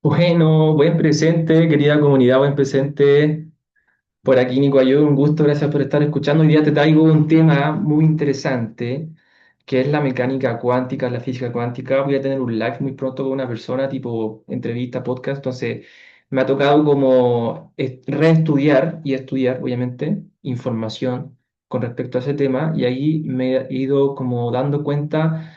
Bueno, buen presente, querida comunidad, buen presente. Por aquí, Nico Ayú, un gusto, gracias por estar escuchando. Hoy día te traigo un tema muy interesante, que es la mecánica cuántica, la física cuántica. Voy a tener un live muy pronto con una persona, tipo entrevista, podcast. Entonces, me ha tocado como reestudiar y estudiar, obviamente, información con respecto a ese tema. Y ahí me he ido como dando cuenta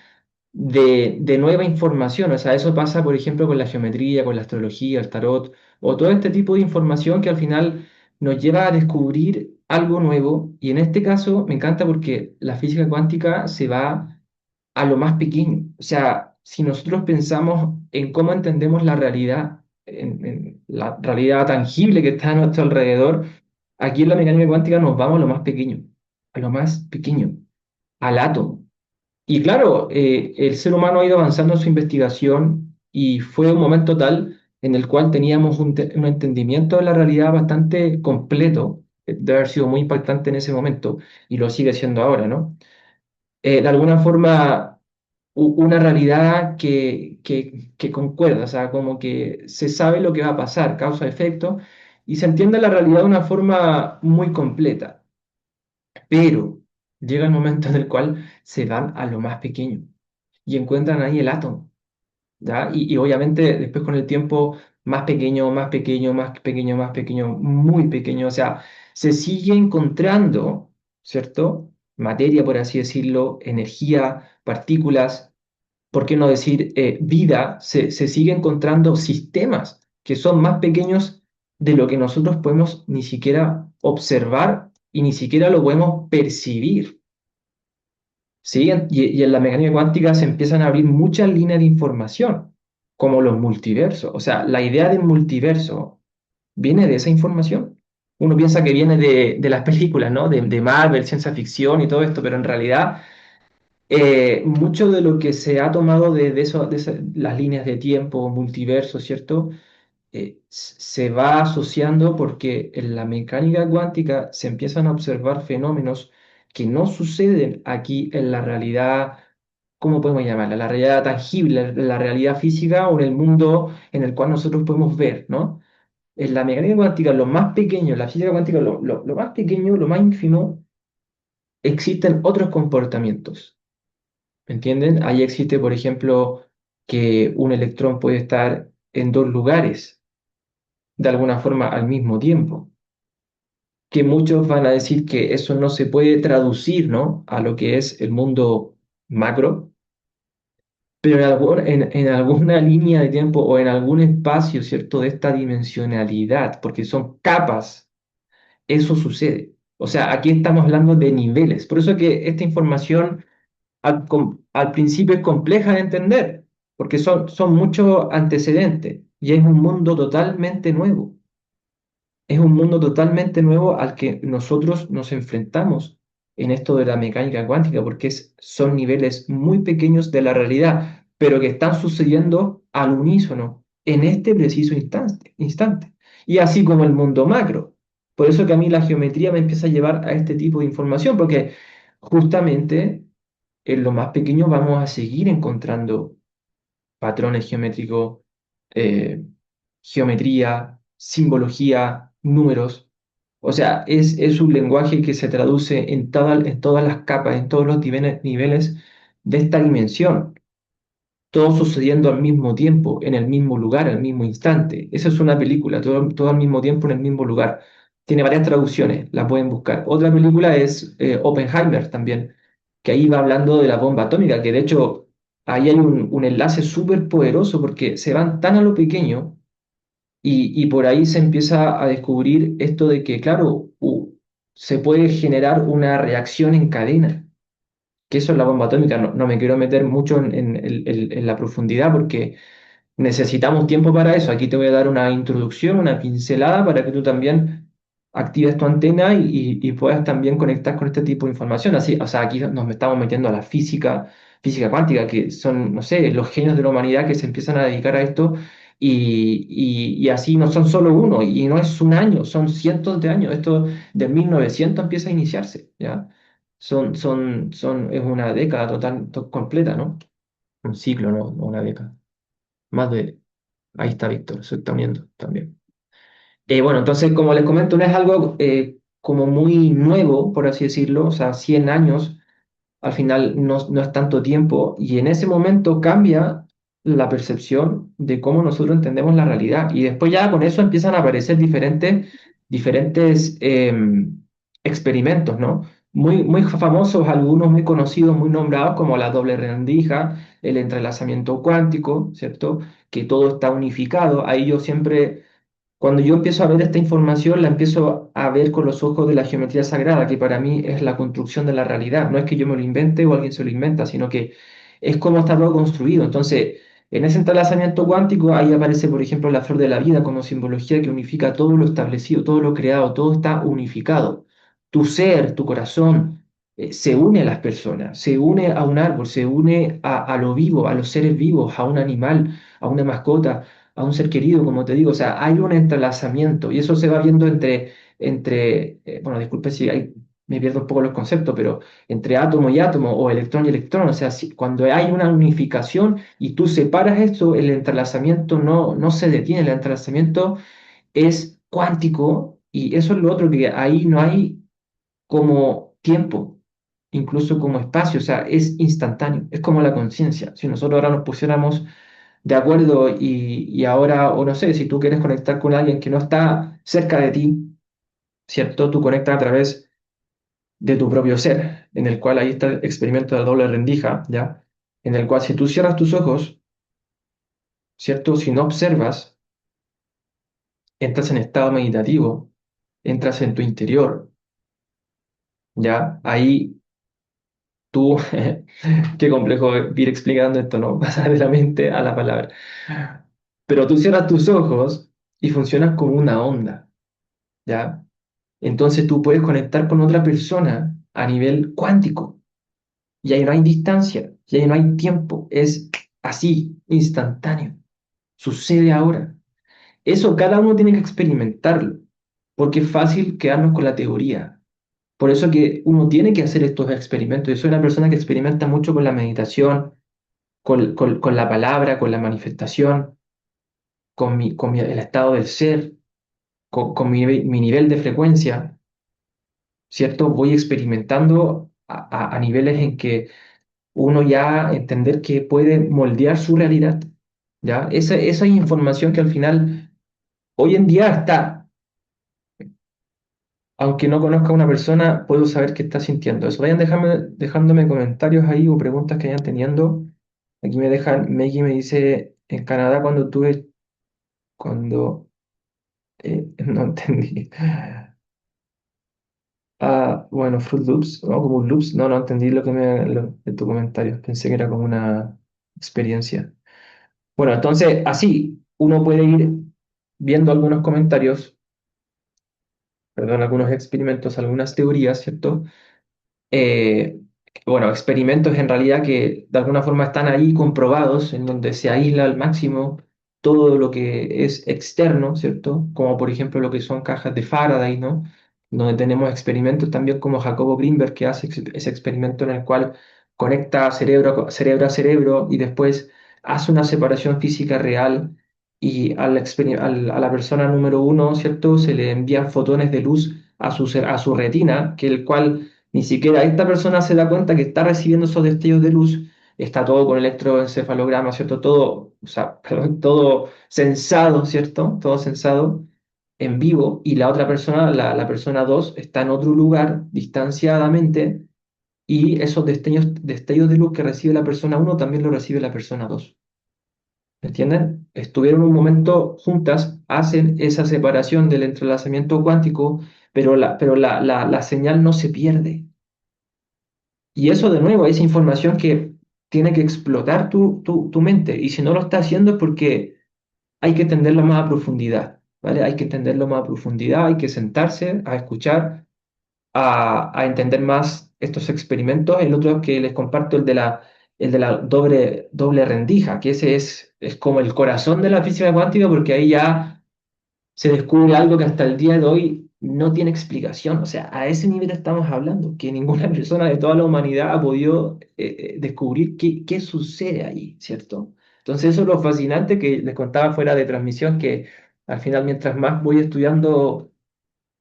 de nueva información. O sea, eso pasa, por ejemplo, con la geometría, con la astrología, el tarot, o todo este tipo de información que al final nos lleva a descubrir algo nuevo. Y en este caso me encanta porque la física cuántica se va a lo más pequeño. O sea, si nosotros pensamos en cómo entendemos la realidad, en la realidad tangible que está a nuestro alrededor, aquí en la mecánica cuántica nos vamos a lo más pequeño, a lo más pequeño, al átomo. Y claro, el ser humano ha ido avanzando en su investigación y fue un momento tal en el cual teníamos un entendimiento de la realidad bastante completo, de haber sido muy impactante en ese momento y lo sigue siendo ahora, ¿no? De alguna forma, una realidad que concuerda, o sea, como que se sabe lo que va a pasar, causa-efecto, y se entiende la realidad de una forma muy completa, pero llega el momento en el cual se van a lo más pequeño y encuentran ahí el átomo, ¿ya? Y obviamente después con el tiempo más pequeño, más pequeño, más pequeño, más pequeño, muy pequeño, o sea, se sigue encontrando, ¿cierto? Materia, por así decirlo, energía, partículas, ¿por qué no decir vida? Se sigue encontrando sistemas que son más pequeños de lo que nosotros podemos ni siquiera observar y ni siquiera lo podemos percibir. ¿Sí? Y en la mecánica cuántica se empiezan a abrir muchas líneas de información, como los multiversos. O sea, la idea del multiverso viene de esa información. Uno piensa que viene de las películas, ¿no? De Marvel, ciencia ficción y todo esto, pero en realidad mucho de lo que se ha tomado de eso, las líneas de tiempo, multiverso, ¿cierto? Se va asociando porque en la mecánica cuántica se empiezan a observar fenómenos que no suceden aquí en la realidad, ¿cómo podemos llamarla? La realidad tangible, la realidad física o en el mundo en el cual nosotros podemos ver, ¿no? En la mecánica cuántica, lo más pequeño, la física cuántica, lo más pequeño, lo más ínfimo, existen otros comportamientos, ¿me entienden? Ahí existe, por ejemplo, que un electrón puede estar en dos lugares de alguna forma al mismo tiempo, que muchos van a decir que eso no se puede traducir, ¿no? A lo que es el mundo macro, pero en alguna línea de tiempo o en algún espacio, ¿cierto? De esta dimensionalidad, porque son capas, eso sucede. O sea, aquí estamos hablando de niveles. Por eso que esta información al principio es compleja de entender, porque son muchos antecedentes y es un mundo totalmente nuevo. Es un mundo totalmente nuevo al que nosotros nos enfrentamos en esto de la mecánica cuántica, porque son niveles muy pequeños de la realidad, pero que están sucediendo al unísono en este preciso instante. Y así como el mundo macro. Por eso que a mí la geometría me empieza a llevar a este tipo de información, porque justamente en lo más pequeño vamos a seguir encontrando patrones geométricos, eh, geometría, simbología, números. O sea, es un lenguaje que se traduce en todas las capas, en todos los niveles de esta dimensión, todo sucediendo al mismo tiempo, en el mismo lugar, al mismo instante. Esa es una película, todo al mismo tiempo en el mismo lugar. Tiene varias traducciones, la pueden buscar. Otra película es Oppenheimer también, que ahí va hablando de la bomba atómica, que de hecho ahí hay un enlace súper poderoso porque se van tan a lo pequeño y por ahí se empieza a descubrir esto de que, claro, se puede generar una reacción en cadena, que eso es la bomba atómica. No me quiero meter mucho en la profundidad porque necesitamos tiempo para eso. Aquí te voy a dar una introducción, una pincelada para que tú también actives tu antena y puedas también conectar con este tipo de información. Así, o sea, aquí nos estamos metiendo a la física, física cuántica, que son, no sé, los genios de la humanidad que se empiezan a dedicar a esto y así no son solo uno y no es un año, son cientos de años. Esto de 1900 empieza a iniciarse, ¿ya? Es una década completa, ¿no? Un ciclo, ¿no? No una década. Más de... Ahí está Víctor, se está uniendo también. Bueno, entonces, como les comento, no es algo como muy nuevo, por así decirlo, o sea, 100 años al final no es tanto tiempo y en ese momento cambia la percepción de cómo nosotros entendemos la realidad y después ya con eso empiezan a aparecer diferentes experimentos, ¿no? Muy famosos, algunos muy conocidos, muy nombrados como la doble rendija, el entrelazamiento cuántico, ¿cierto? Que todo está unificado. Ahí yo siempre cuando yo empiezo a ver esta información, la empiezo a ver con los ojos de la geometría sagrada, que para mí es la construcción de la realidad. No es que yo me lo invente o alguien se lo inventa, sino que es cómo está todo construido. Entonces, en ese entrelazamiento cuántico, ahí aparece, por ejemplo, la flor de la vida como simbología que unifica todo lo establecido, todo lo creado, todo está unificado. Tu ser, tu corazón, se une a las personas, se une a un árbol, se une a lo vivo, a los seres vivos, a un animal, a una mascota a un ser querido, como te digo, o sea, hay un entrelazamiento y eso se va viendo bueno, disculpe si me pierdo un poco los conceptos, pero entre átomo y átomo o electrón y electrón, o sea, cuando hay una unificación y tú separas esto, el entrelazamiento no se detiene, el entrelazamiento es cuántico y eso es lo otro que ahí no hay como tiempo, incluso como espacio, o sea, es instantáneo, es como la conciencia. Si nosotros ahora nos pusiéramos de acuerdo y ahora, o no sé, si tú quieres conectar con alguien que no está cerca de ti, ¿cierto? Tú conectas a través de tu propio ser, en el cual ahí está el experimento de la doble rendija, ¿ya? En el cual si tú cierras tus ojos, ¿cierto? Si no observas, entras en estado meditativo, entras en tu interior, ¿ya? Ahí tú, qué complejo ir explicando esto, ¿no? Pasar de la mente a la palabra. Pero tú cierras tus ojos y funcionas como una onda, ¿ya? Entonces tú puedes conectar con otra persona a nivel cuántico y ahí no hay distancia, y ahí no hay tiempo, es así, instantáneo, sucede ahora. Eso cada uno tiene que experimentarlo, porque es fácil quedarnos con la teoría. Por eso que uno tiene que hacer estos experimentos. Yo soy una persona que experimenta mucho con la meditación, con la palabra, con la manifestación, el estado del ser, con mi nivel de frecuencia, ¿cierto? Voy experimentando a niveles en que uno ya entender que puede moldear su realidad, ¿ya? Esa información que al final hoy en día está, aunque no conozca a una persona, puedo saber qué está sintiendo eso. Vayan dejándome comentarios ahí o preguntas que vayan teniendo. Aquí me dejan, Maggie me dice, en Canadá cuando, no entendí. Ah, bueno, Fruit Loops, ¿no? Como un Loops, no entendí de tu comentario, pensé que era como una experiencia. Bueno, entonces así uno puede ir viendo algunos comentarios, perdón, algunos experimentos, algunas teorías, ¿cierto? eh, bueno, experimentos en realidad que de alguna forma están ahí comprobados, en donde se aísla al máximo todo lo que es externo, ¿cierto? Como por ejemplo lo que son cajas de Faraday, ¿no? Donde tenemos experimentos también como Jacobo Greenberg, que hace ese experimento en el cual conecta cerebro a cerebro y después hace una separación física real y a la persona número uno, ¿cierto? Se le envían fotones de luz a su retina, que el cual ni siquiera esta persona se da cuenta que está recibiendo esos destellos de luz, está todo con electroencefalograma, ¿cierto? Todo, o sea, perdón, todo sensado, ¿cierto? Todo sensado en vivo y la otra persona, la persona 2 está en otro lugar, distanciadamente, y esos destellos de luz que recibe la persona uno también lo recibe la persona 2. ¿Me entienden? Estuvieron un momento juntas, hacen esa separación del entrelazamiento cuántico, pero la señal no se pierde. Y eso de nuevo es información que tiene que explotar tu mente. Y si no lo está haciendo es porque hay que entenderlo más a profundidad, ¿vale? Hay que entenderlo más a profundidad, hay que sentarse a escuchar, a entender más estos experimentos. El otro que les comparto, el de la doble rendija, que ese es como el corazón de la física cuántica, porque ahí ya se descubre algo que hasta el día de hoy no tiene explicación. O sea, a ese nivel estamos hablando, que ninguna persona de toda la humanidad ha podido descubrir qué sucede ahí, ¿cierto? Entonces eso es lo fascinante que les contaba fuera de transmisión, que al final mientras más voy estudiando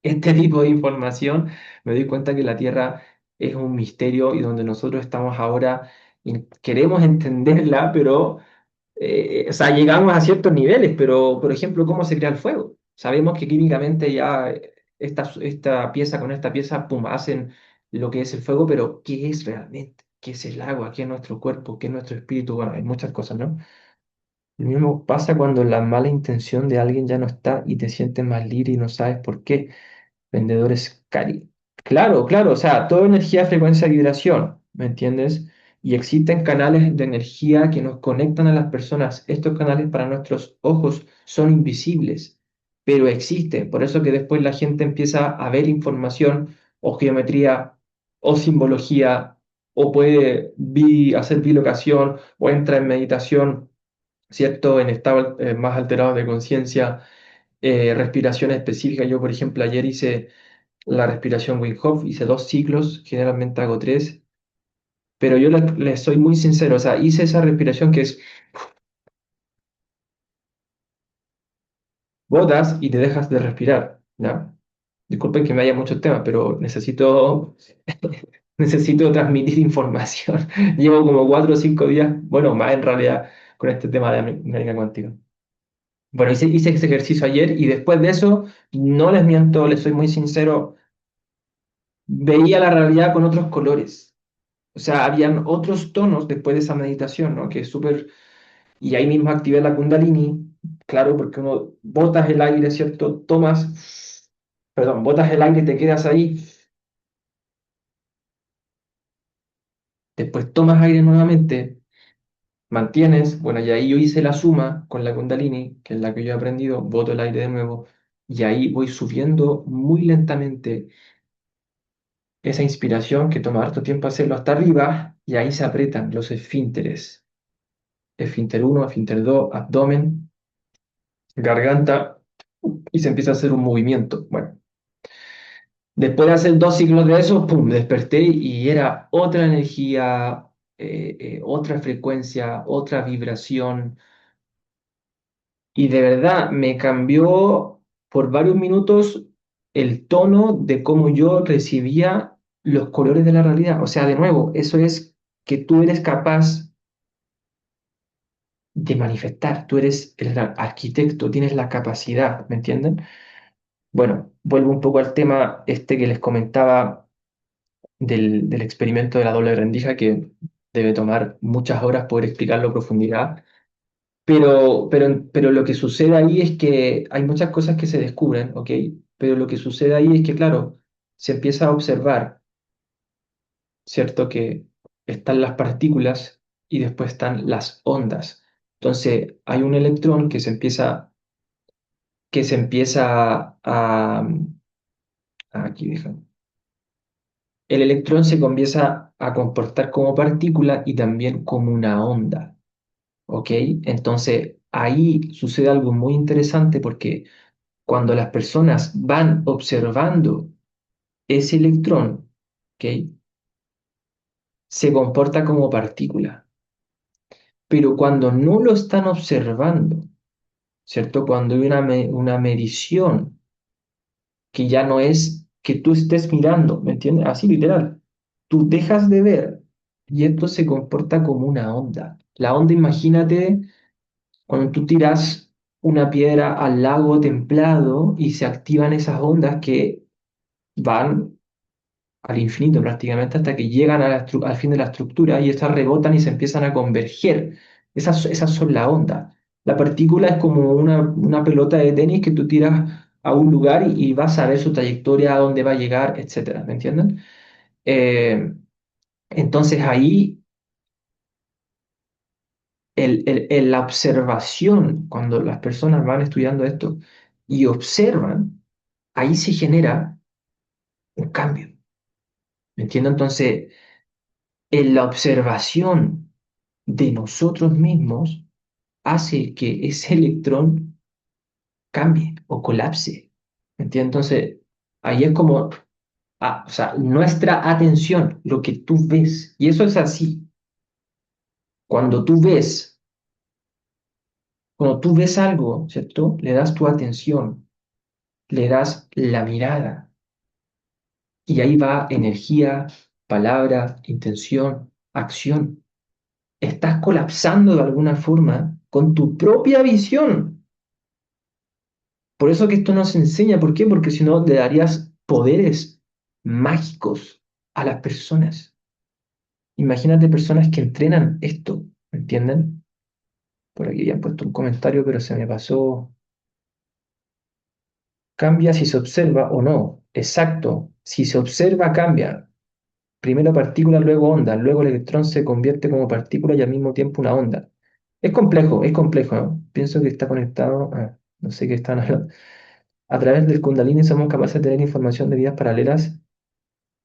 este tipo de información, me doy cuenta que la Tierra es un misterio y donde nosotros estamos ahora y queremos entenderla, pero o sea, llegamos a ciertos niveles, pero por ejemplo, ¿cómo se crea el fuego? Sabemos que químicamente ya esta pieza con esta pieza, pum, hacen lo que es el fuego, pero ¿qué es realmente? ¿Qué es el agua? ¿Qué es nuestro cuerpo? ¿Qué es nuestro espíritu? Bueno, hay muchas cosas, ¿no? Lo mismo pasa cuando la mala intención de alguien ya no está y te sientes más libre y no sabes por qué. Vendedores cari. Claro, claro, o sea, toda energía, frecuencia, vibración, ¿me entiendes? Y existen canales de energía que nos conectan a las personas. Estos canales para nuestros ojos son invisibles, pero existen. Por eso que después la gente empieza a ver información o geometría o simbología o puede hacer bilocación o entra en meditación, ¿cierto? En estado más alterado de conciencia, respiración específica. Yo, por ejemplo, ayer hice la respiración Wim Hof, hice 2 ciclos, generalmente hago 3, pero yo les soy muy sincero, o sea, hice esa respiración que es botas y te dejas de respirar, ¿ya? Disculpen que me haya mucho tema, pero necesito transmitir información. Llevo como 4 o 5 días, bueno, más en realidad, con este tema de mecánica cuántica. Bueno, hice ese ejercicio ayer y después de eso, no les miento, les soy muy sincero, veía la realidad con otros colores. O sea, habían otros tonos después de esa meditación, ¿no? Que es súper. Y ahí mismo activé la Kundalini, claro, porque uno botas el aire, ¿cierto? Botas el aire y te quedas ahí. Después tomas aire nuevamente, mantienes. Bueno, y ahí yo hice la suma con la Kundalini, que es la que yo he aprendido, boto el aire de nuevo. Y ahí voy subiendo muy lentamente esa inspiración que toma harto tiempo hacerlo hasta arriba, y ahí se aprietan los esfínteres. Esfínter uno, esfínter 2, abdomen, garganta, y se empieza a hacer un movimiento. Bueno, después de hacer 2 ciclos de eso, pum, desperté y era otra energía, otra frecuencia, otra vibración, y de verdad me cambió por varios minutos el tono de cómo yo recibía los colores de la realidad. O sea, de nuevo, eso es que tú eres capaz de manifestar, tú eres el arquitecto, tienes la capacidad, ¿me entienden? Bueno, vuelvo un poco al tema este que les comentaba del experimento de la doble rendija, que debe tomar muchas horas poder explicarlo a profundidad, pero lo que sucede ahí es que hay muchas cosas que se descubren, ¿ok? Pero lo que sucede ahí es que, claro, se empieza a observar, ¿cierto? Que están las partículas y después están las ondas. Entonces, hay un electrón que se empieza aquí dejan. El electrón se comienza a comportar como partícula y también como una onda, ¿ok? Entonces ahí sucede algo muy interesante porque cuando las personas van observando ese electrón, ¿ok? Se comporta como partícula, pero cuando no lo están observando, ¿cierto? Cuando hay una medición que ya no es que tú estés mirando, ¿me entiendes? Así literal. Tú dejas de ver y esto se comporta como una onda. La onda, imagínate cuando tú tiras una piedra al lago templado y se activan esas ondas que van al infinito prácticamente hasta que llegan al fin de la estructura y estas rebotan y se empiezan a converger. Esas son las ondas. La partícula es como una pelota de tenis que tú tiras a un lugar y vas a ver su trayectoria, a dónde va a llegar, etcétera. ¿Me entienden? Eh, entonces ahí la observación, cuando las personas van estudiando esto y observan, ahí se genera un cambio. ¿Me entienden? Entonces, en la observación de nosotros mismos hace que ese electrón cambie o colapse. ¿Me entiendes? Entonces, ahí es como, o sea, nuestra atención, lo que tú ves, y eso es así, cuando tú ves Cuando tú ves algo, ¿cierto? Le das tu atención, le das la mirada, y ahí va energía, palabra, intención, acción. Estás colapsando de alguna forma con tu propia visión. Por eso que esto nos enseña, ¿por qué? Porque si no le darías poderes mágicos a las personas. Imagínate personas que entrenan esto, ¿me entienden? Por aquí habían puesto un comentario, pero se me pasó. Cambia si se observa o no. Exacto. Si se observa, cambia. Primero partícula, luego onda. Luego el electrón se convierte como partícula y al mismo tiempo una onda. Es complejo, ¿no? Pienso que está conectado. No sé qué están hablando. A través del Kundalini somos capaces de tener información de vidas paralelas.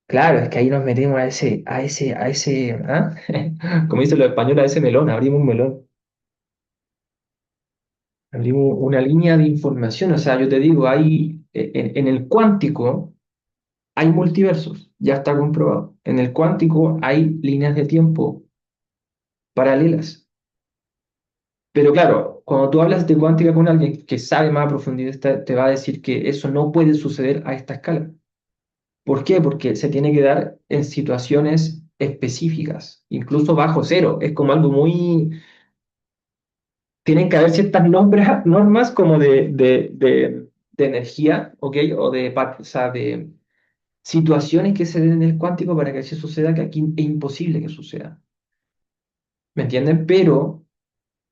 Claro, es que ahí nos metemos ¿ah? Como dicen los españoles, a ese melón, abrimos un melón, abrimos una línea de información. O sea, yo te digo, en el cuántico hay multiversos, ya está comprobado. En el cuántico hay líneas de tiempo paralelas. Pero claro, cuando tú hablas de cuántica con alguien que sabe más a profundidad, te va a decir que eso no puede suceder a esta escala. ¿Por qué? Porque se tiene que dar en situaciones específicas, incluso bajo cero. Es como algo muy... Tienen que haber ciertas normas como de energía, ¿ok? O sea, de situaciones que se den en el cuántico para que así suceda, que aquí es imposible que suceda. ¿Me entienden? Pero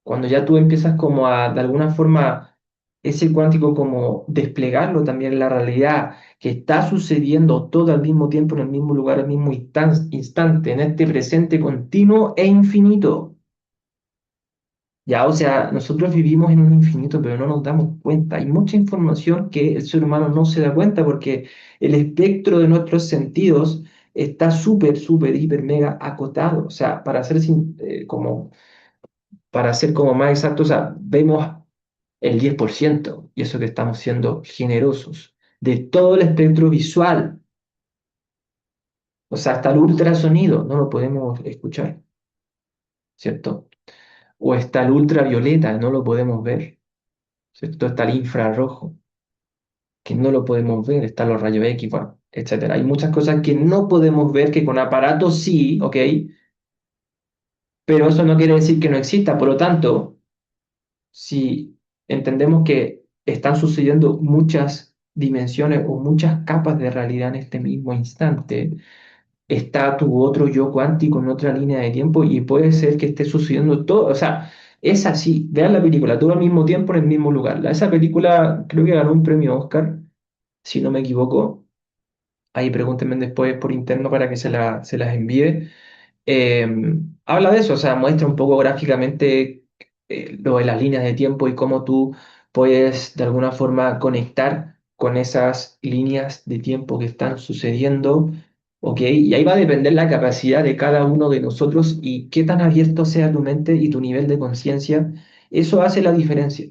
cuando ya tú empiezas como a, de alguna forma, ese cuántico como desplegarlo también en la realidad, que está sucediendo todo al mismo tiempo, en el mismo lugar, al mismo instante, en este presente continuo e infinito. Ya, o sea, nosotros vivimos en un infinito, pero no nos damos cuenta. Hay mucha información que el ser humano no se da cuenta porque el espectro de nuestros sentidos está súper, súper, hiper, mega acotado. O sea, para ser como más exactos, o sea, vemos el 10% y eso que estamos siendo generosos, de todo el espectro visual, o sea, hasta el ultrasonido, no lo podemos escuchar, ¿cierto? O está el ultravioleta, no lo podemos ver, ¿cierto? Está el infrarrojo, que no lo podemos ver, están los rayos X, bueno, etcétera. Hay muchas cosas que no podemos ver, que con aparatos sí, ¿ok? Pero eso no quiere decir que no exista, por lo tanto, si entendemos que están sucediendo muchas dimensiones o muchas capas de realidad en este mismo instante, está tu otro yo cuántico en otra línea de tiempo y puede ser que esté sucediendo todo, o sea, es así, vean la película, todo al mismo tiempo en el mismo lugar. Esa película creo que ganó un premio Oscar, si no me equivoco. Ahí pregúntenme después por interno para que se las envíe. Eh, Habla de eso, o sea, muestra un poco gráficamente lo de las líneas de tiempo y cómo tú puedes de alguna forma conectar con esas líneas de tiempo que están sucediendo, ¿ok? Y ahí va a depender la capacidad de cada uno de nosotros y qué tan abierto sea tu mente y tu nivel de conciencia. Eso hace la diferencia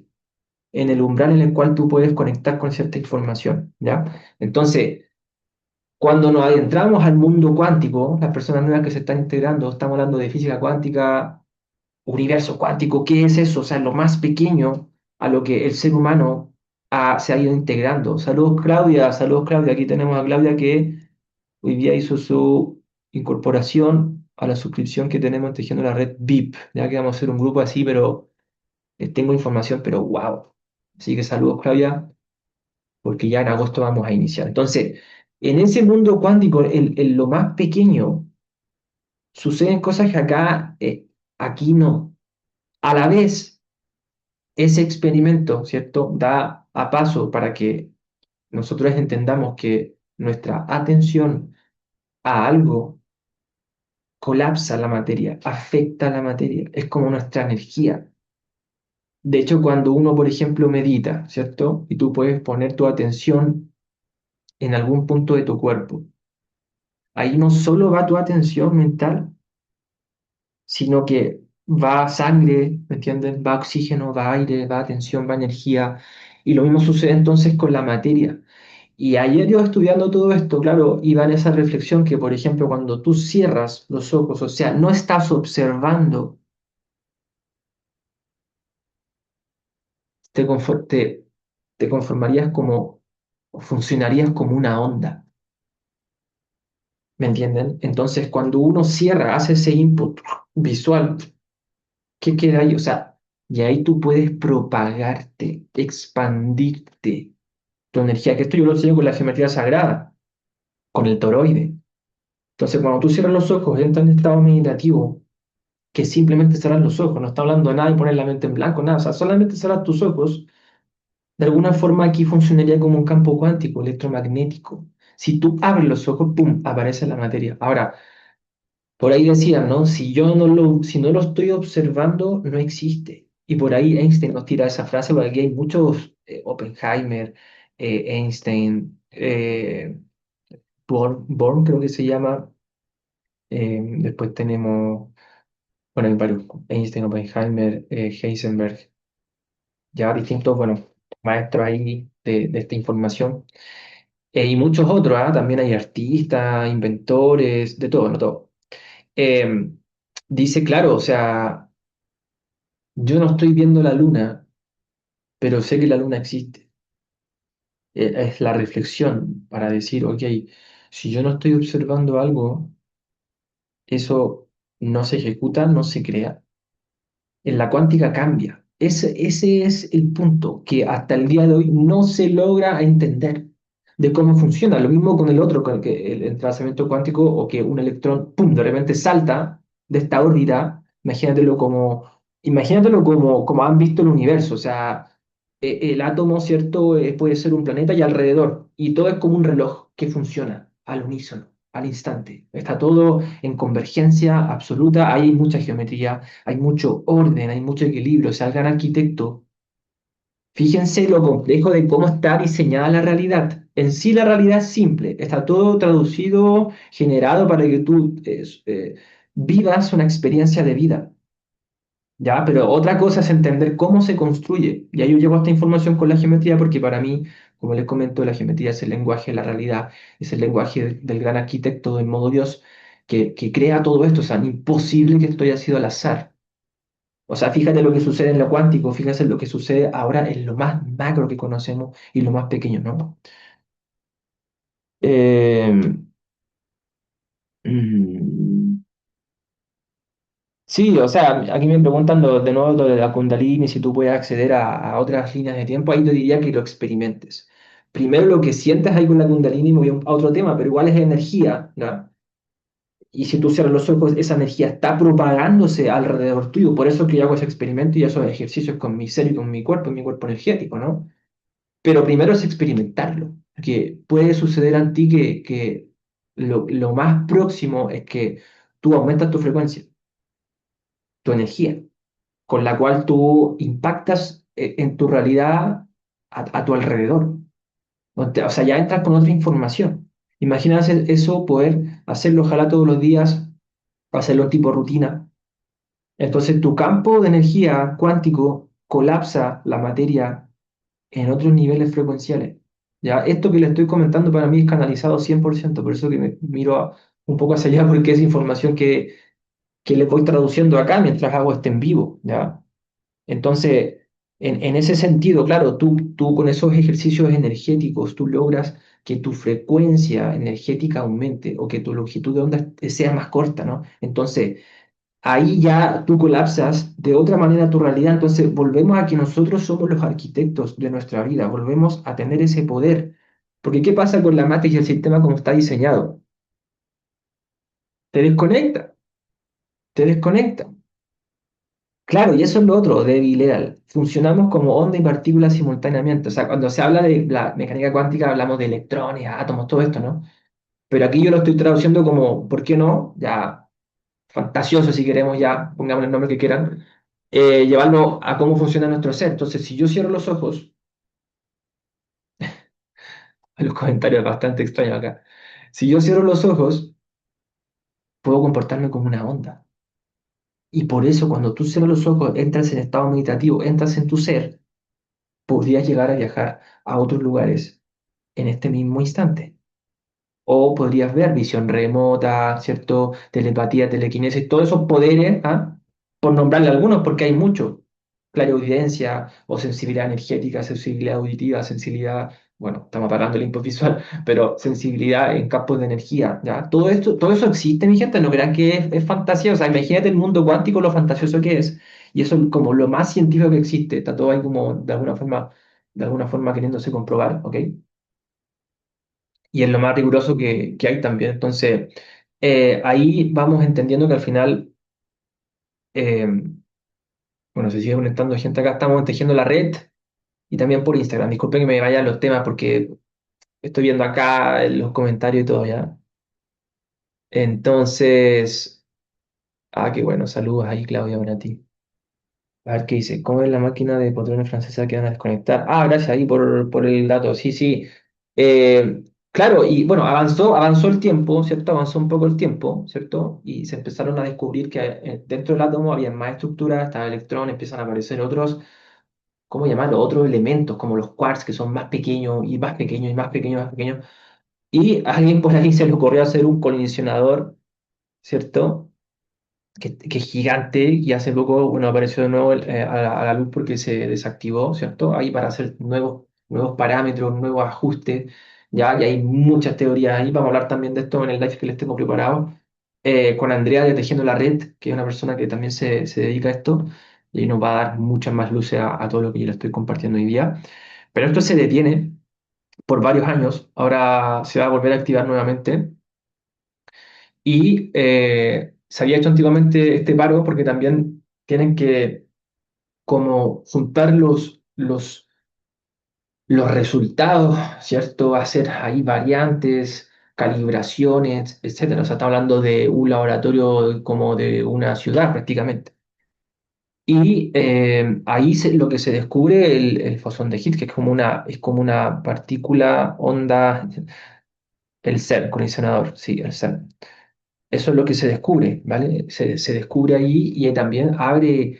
en el umbral en el cual tú puedes conectar con cierta información, ¿ya? Entonces, cuando nos adentramos al mundo cuántico, las personas nuevas que se están integrando, estamos hablando de física cuántica, universo cuántico, ¿qué es eso? O sea, lo más pequeño a lo que el ser humano se ha ido integrando. Saludos Claudia, aquí tenemos a Claudia que hoy día hizo su incorporación a la suscripción que tenemos tejiendo la red VIP, ya que vamos a hacer un grupo así, pero tengo información, pero wow. Así que saludos Claudia, porque ya en agosto vamos a iniciar. Entonces, en ese mundo cuántico, en lo más pequeño, suceden cosas que acá, aquí no. A la vez, ese experimento, ¿cierto? Da a paso para que nosotros entendamos que nuestra atención a algo colapsa la materia, afecta la materia, es como nuestra energía. De hecho, cuando uno, por ejemplo, medita, ¿cierto? Y tú puedes poner tu atención en algún punto de tu cuerpo, ahí no solo va tu atención mental, sino que va sangre, ¿me entienden? Va oxígeno, va aire, va tensión, va energía. Y lo mismo sucede entonces con la materia. Y ayer yo estudiando todo esto, claro, iba en esa reflexión que, por ejemplo, cuando tú cierras los ojos, o sea, no estás observando te conformarías como, o funcionarías como una onda, ¿me entienden? Entonces, cuando uno cierra, hace ese input visual, ¿qué queda ahí? O sea, y ahí tú puedes propagarte, expandirte tu energía, que esto yo lo enseño con la geometría sagrada, con el toroide. Entonces, cuando tú cierras los ojos, entras en estado meditativo, que simplemente cerrar los ojos, no está hablando de nada y poner la mente en blanco, nada, o sea, solamente cerrar tus ojos, de alguna forma aquí funcionaría como un campo cuántico, electromagnético. Si tú abres los ojos, ¡pum!, aparece la materia. Ahora, por ahí decían, ¿no? Si no lo estoy observando, no existe. Y por ahí Einstein nos tira esa frase, porque aquí hay muchos, Oppenheimer, Einstein, Born creo que se llama, después tenemos, bueno, hay varios, Einstein, Oppenheimer, Heisenberg, ya distintos, bueno, maestros ahí de esta información. Y muchos otros, ¿ah? También hay artistas, inventores, de todo, no todo. Eh, dice, claro, o sea, yo no estoy viendo la luna, pero sé que la luna existe. Es la reflexión para decir, ok, si yo no estoy observando algo, eso no se ejecuta, no se crea. En la cuántica cambia. Ese es el punto que hasta el día de hoy no se logra entender de cómo funciona. Lo mismo con el otro, con el entrelazamiento cuántico, o que un electrón, ¡pum!, de repente salta de esta órbita. Imagínatelo como han visto el universo. O sea, el átomo, ¿cierto? Puede ser un planeta y alrededor. Y todo es como un reloj que funciona al unísono, al instante. Está todo en convergencia absoluta. Hay mucha geometría, hay mucho orden, hay mucho equilibrio. O sea, el gran arquitecto, fíjense lo complejo de cómo está diseñada la realidad. En sí la realidad es simple, está todo traducido, generado para que tú vivas una experiencia de vida. ¿Ya? Pero otra cosa es entender cómo se construye. Y ahí yo llevo esta información con la geometría porque para mí, como les comento, la geometría es el lenguaje de la realidad, es el lenguaje del gran arquitecto del modo Dios que crea todo esto. O sea, imposible que esto haya sido al azar. O sea, fíjate lo que sucede en lo cuántico, fíjate lo que sucede ahora en lo más macro que conocemos y lo más pequeño, ¿no? Eh, mm, sí, o sea, aquí me preguntan de nuevo lo de la Kundalini, si tú puedes acceder a otras líneas de tiempo, ahí te diría que lo experimentes. Primero lo que sientes ahí con la Kundalini, me voy a otro tema, pero igual es energía, ¿no? Y si tú cierras los ojos, esa energía está propagándose alrededor tuyo. Por eso que yo hago ese experimento y esos ejercicios con mi ser y con mi cuerpo energético, ¿no? Pero primero es experimentarlo, porque puede suceder a ti que lo más próximo es que tú aumentas tu frecuencia, tu energía, con la cual tú impactas en tu realidad a tu alrededor. O sea, ya entras con otra información. Imagina eso, poder hacerlo ojalá todos los días, hacerlo tipo rutina. Entonces tu campo de energía cuántico colapsa la materia en otros niveles frecuenciales. Ya, esto que le estoy comentando para mí es canalizado 100%, por eso que me miro un poco hacia allá, porque es información que le voy traduciendo acá mientras hago este en vivo, ¿ya? Entonces, en ese sentido, claro, tú con esos ejercicios energéticos, tú logras que tu frecuencia energética aumente o que tu longitud de onda sea más corta, ¿no? Entonces, ahí ya tú colapsas de otra manera tu realidad. Entonces, volvemos a que nosotros somos los arquitectos de nuestra vida, volvemos a tener ese poder. Porque ¿qué pasa con la matriz y el sistema como está diseñado? Te desconecta, te desconecta. Claro, y eso es lo otro de Bileal. Funcionamos como onda y partícula simultáneamente. O sea, cuando se habla de la mecánica cuántica, hablamos de electrones, átomos, todo esto, ¿no? Pero aquí yo lo estoy traduciendo como, ¿por qué no? Ya fantasioso, si queremos, ya pongamos el nombre que quieran, llevarlo a cómo funciona nuestro ser. Entonces, si yo cierro los ojos, hay los comentarios bastante extraños acá. Si yo cierro los ojos, puedo comportarme como una onda. Y por eso, cuando tú cierras los ojos, entras en estado meditativo, entras en tu ser, podrías llegar a viajar a otros lugares en este mismo instante. O podrías ver visión remota, ¿cierto? Telepatía, telequinesis, todos esos poderes, ¿ah? Por nombrarle algunos, porque hay muchos. clariaudiencia o sensibilidad energética, sensibilidad auditiva, sensibilidad, bueno, estamos apagando el input visual, pero sensibilidad en campos de energía, ¿ya? Todo esto, todo eso existe, mi gente, no crean que es fantasía, o sea, imagínate el mundo cuántico, lo fantasioso que es, y eso es como lo más científico que existe, está todo ahí como de alguna forma queriéndose comprobar, ¿ok? Y es lo más riguroso que hay también, entonces, ahí vamos entendiendo que al final, eh, bueno, se sigue conectando gente acá, estamos tejiendo la red, y también por Instagram. Disculpen que me vaya a los temas porque estoy viendo acá en los comentarios y todo ya. Entonces, qué bueno, saludos ahí, Claudia, para ti. A ver qué dice. ¿Cómo es la máquina de patrones francesa que van a desconectar? Gracias ahí por el dato. Sí, sí. Claro, y bueno, avanzó el tiempo, ¿cierto? Avanzó un poco el tiempo, ¿cierto? Y se empezaron a descubrir que dentro del átomo había más estructuras, estaba electrón, empiezan a aparecer otros, ¿cómo llamarlo? Otros elementos como los quarks que son más pequeños y más pequeños y más pequeños, más pequeños. Y a alguien por ahí se le ocurrió hacer un colisionador, ¿cierto? Que es gigante y hace poco, bueno, apareció de nuevo a la luz porque se desactivó, ¿cierto? Ahí para hacer nuevos parámetros, nuevos ajustes, ya, y hay muchas teorías ahí. Vamos a hablar también de esto en el live que les tengo preparado, con Andrea de Tejiendo la Red, que es una persona que también se dedica a esto y nos va a dar muchas más luces a todo lo que yo le estoy compartiendo hoy día. Pero esto se detiene por varios años, ahora se va a volver a activar nuevamente y se había hecho antiguamente este paro porque también tienen que como juntar los resultados, ¿cierto? Hacer ahí variantes, calibraciones, etcétera. O sea, está hablando de un laboratorio como de una ciudad prácticamente. Y ahí lo que se descubre el fosón de Higgs, que es como una partícula onda, el CERN, colisionador, sí, el CERN. Eso es lo que se descubre, ¿vale? Se descubre ahí y también abre,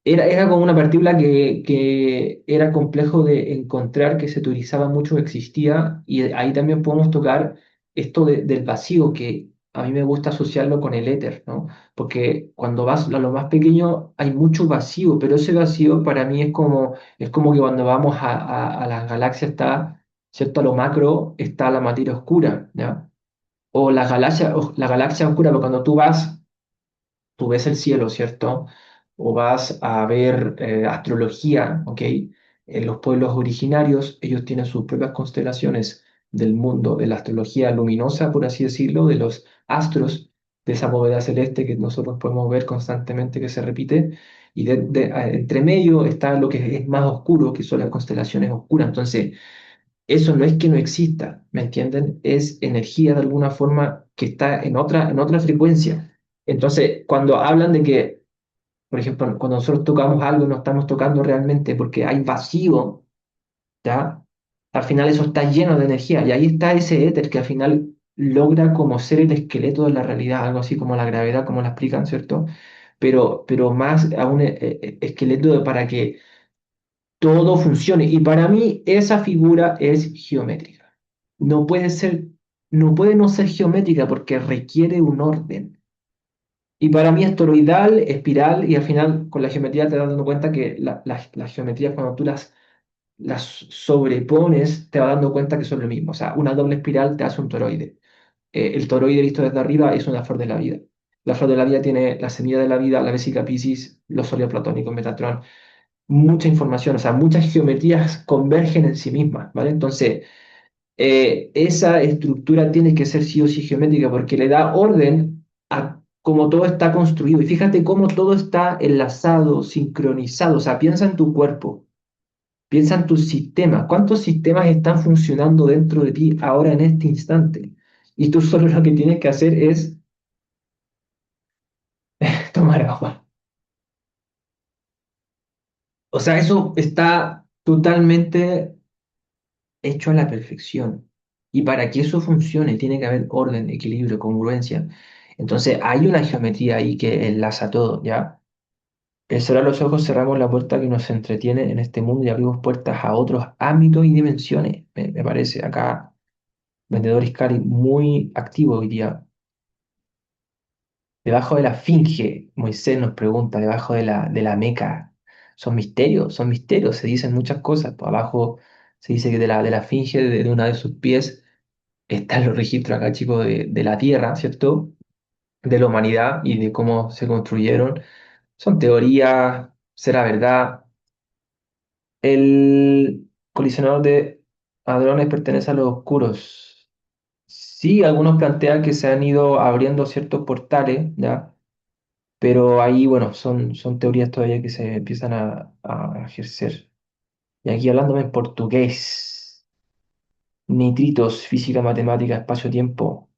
era como una partícula que era complejo de encontrar, que se teorizaba mucho que existía, y ahí también podemos tocar esto del vacío, que a mí me gusta asociarlo con el éter, ¿no? Porque cuando vas a lo más pequeño hay mucho vacío, pero ese vacío para mí es como que cuando vamos a las galaxias está, ¿cierto? A lo macro está la materia oscura, ¿ya? O la galaxia oscura, pero cuando tú ves el cielo, ¿cierto? O vas a ver astrología, ¿ok? En los pueblos originarios, ellos tienen sus propias constelaciones del mundo, de la astrología luminosa, por así decirlo, de los astros, de esa bóveda celeste que nosotros podemos ver constantemente que se repite. Y entre medio está lo que es más oscuro, que son las constelaciones oscuras. Entonces, eso no es que no exista, ¿me entienden? Es energía de alguna forma que está en otra frecuencia. Entonces, cuando hablan de que, por ejemplo, cuando nosotros tocamos algo, no estamos tocando realmente porque hay vacío, ¿ya? Al final eso está lleno de energía y ahí está ese éter que al final logra como ser el esqueleto de la realidad, algo así como la gravedad, como la explican, ¿cierto? Pero más aún esqueleto para que todo funcione. Y para mí esa figura es geométrica. No puede ser, no puede no ser geométrica porque requiere un orden. Y para mí es toroidal, espiral, y al final con la geometría te das dando cuenta que las geometrías cuando tú las sobrepones te vas dando cuenta que son lo mismo. O sea, una doble espiral te hace un toroide. El toroide visto desde arriba es una flor de la vida. La flor de la vida tiene la semilla de la vida, la vesica Piscis, los sólidos platónicos, Metatron, mucha información, o sea, muchas geometrías convergen en sí mismas, ¿vale? Entonces, esa estructura tiene que ser sí o sí geométrica porque le da orden a cómo todo está construido. Y fíjate cómo todo está enlazado, sincronizado. O sea, piensa en tu cuerpo, piensa en tus sistemas. ¿Cuántos sistemas están funcionando dentro de ti ahora en este instante? Y tú solo lo que tienes que hacer es tomar agua. O sea, eso está totalmente hecho a la perfección. Y para que eso funcione, tiene que haber orden, equilibrio, congruencia. Entonces, hay una geometría ahí que enlaza todo, ¿ya? El cerrar los ojos, cerramos la puerta que nos entretiene en este mundo y abrimos puertas a otros ámbitos y dimensiones. Me parece acá, Vendedor Iscari, muy activo hoy día. Debajo de la Finge, Moisés nos pregunta, debajo de la Meca. son misterios, se dicen muchas cosas. Por abajo se dice que de la esfinge, de una de sus pies, están los registros acá, chicos, de la Tierra, ¿cierto? De la humanidad y de cómo se construyeron. Son teorías, será verdad. El colisionador de hadrones pertenece a los oscuros. Sí, algunos plantean que se han ido abriendo ciertos portales, ¿ya? Pero ahí, bueno, son teorías todavía que se empiezan a ejercer. Y aquí hablándome en portugués, nitritos, física, matemática, espacio-tiempo.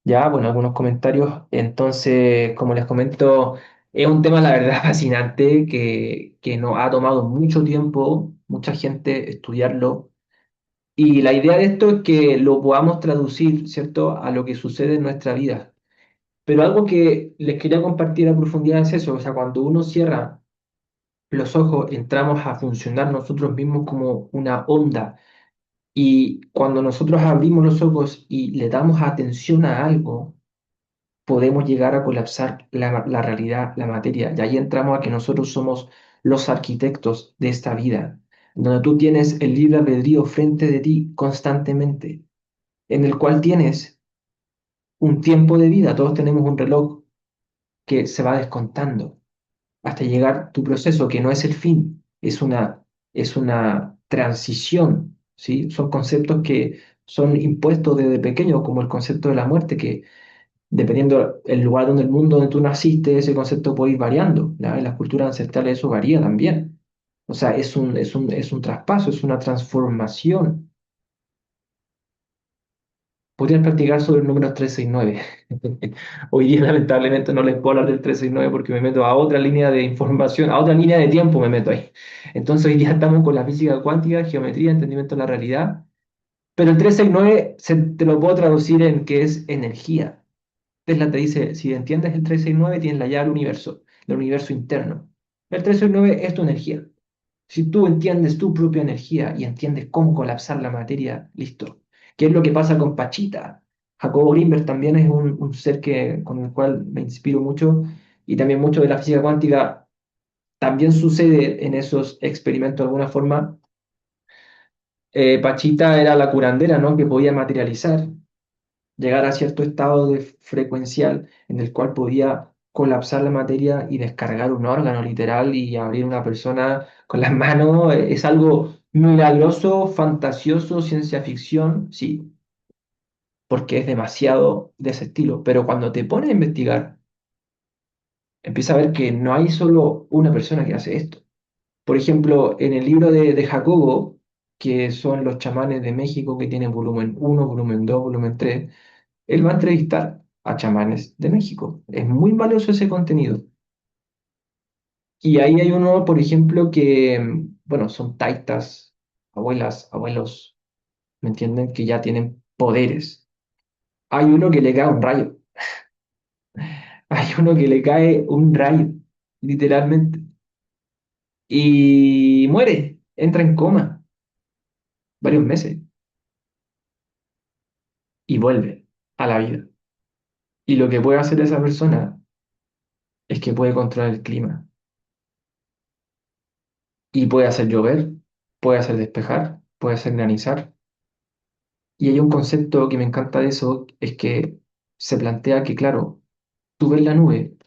Ya, bueno, algunos comentarios. Entonces, como les comento, es un tema, la verdad, fascinante que nos ha tomado mucho tiempo, mucha gente estudiarlo. Y la idea de esto es que lo podamos traducir, ¿cierto?, a lo que sucede en nuestra vida. Pero algo que les quería compartir a profundidad es eso, o sea, cuando uno cierra los ojos, entramos a funcionar nosotros mismos como una onda. Y cuando nosotros abrimos los ojos y le damos atención a algo, podemos llegar a colapsar la realidad, la materia. Y ahí entramos a que nosotros somos los arquitectos de esta vida, donde tú tienes el libre albedrío frente de ti constantemente, en el cual tienes un tiempo de vida. Todos tenemos un reloj que se va descontando hasta llegar tu proceso, que no es el fin, es una transición, ¿sí? Son conceptos que son impuestos desde pequeño, como el concepto de la muerte, que dependiendo del lugar donde el mundo donde tú naciste, ese concepto puede ir variando, ¿ya? En las culturas ancestrales eso varía también. O sea, es un traspaso, es una transformación. Podrías practicar sobre el número 369. Hoy día, lamentablemente, no les puedo hablar del 369 porque me meto a otra línea de información, a otra línea de tiempo me meto ahí. Entonces, hoy día estamos con la física cuántica, geometría, entendimiento de la realidad. Pero el 369 te lo puedo traducir en que es energía. Tesla te dice, si entiendes el 369 tienes la llave del universo interno. El 369 es tu energía. Si tú entiendes tu propia energía y entiendes cómo colapsar la materia, listo. ¿Qué es lo que pasa con Pachita? Jacobo Grinberg también es un ser con el cual me inspiro mucho y también mucho de la física cuántica también sucede en esos experimentos de alguna forma. Pachita era la curandera, ¿no? Que podía materializar, llegar a cierto estado de frecuencial en el cual podía colapsar la materia y descargar un órgano literal y abrir una persona con las manos. Es algo milagroso, fantasioso, ciencia ficción, sí, porque es demasiado de ese estilo. Pero cuando te pones a investigar, empiezas a ver que no hay solo una persona que hace esto. Por ejemplo, en el libro de Jacobo, que son los chamanes de México que tienen volumen uno, volumen 2, volumen 3, él va a entrevistar a chamanes de México. Es muy valioso ese contenido. Y ahí hay uno, por ejemplo, que, bueno, son taitas, abuelas, abuelos, ¿me entienden? Que ya tienen poderes. Hay uno que le cae un rayo. Hay uno que le cae un rayo, literalmente. Y muere, entra en coma varios meses y vuelve a la vida. Y lo que puede hacer esa persona es que puede controlar el clima y puede hacer llover, puede hacer despejar, puede hacer granizar. Y hay un concepto que me encanta de eso, es que se plantea que, claro, tú ves la nube,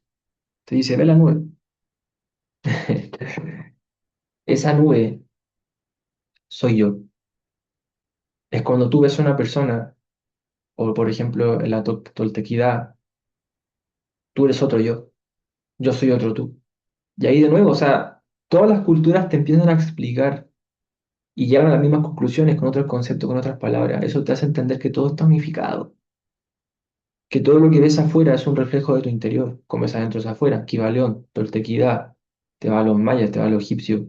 te dice, ve la nube. Esa nube soy yo. Es cuando tú ves a una persona, o por ejemplo en la toltequidad, tú eres otro yo soy otro tú. Y ahí de nuevo, o sea, todas las culturas te empiezan a explicar y llegan a las mismas conclusiones con otros conceptos, con otras palabras. Eso te hace entender que todo está unificado, que todo lo que ves afuera es un reflejo de tu interior, como es adentro es afuera. Kybalión, Toltequidad, te va a los mayas, te va a los egipcios,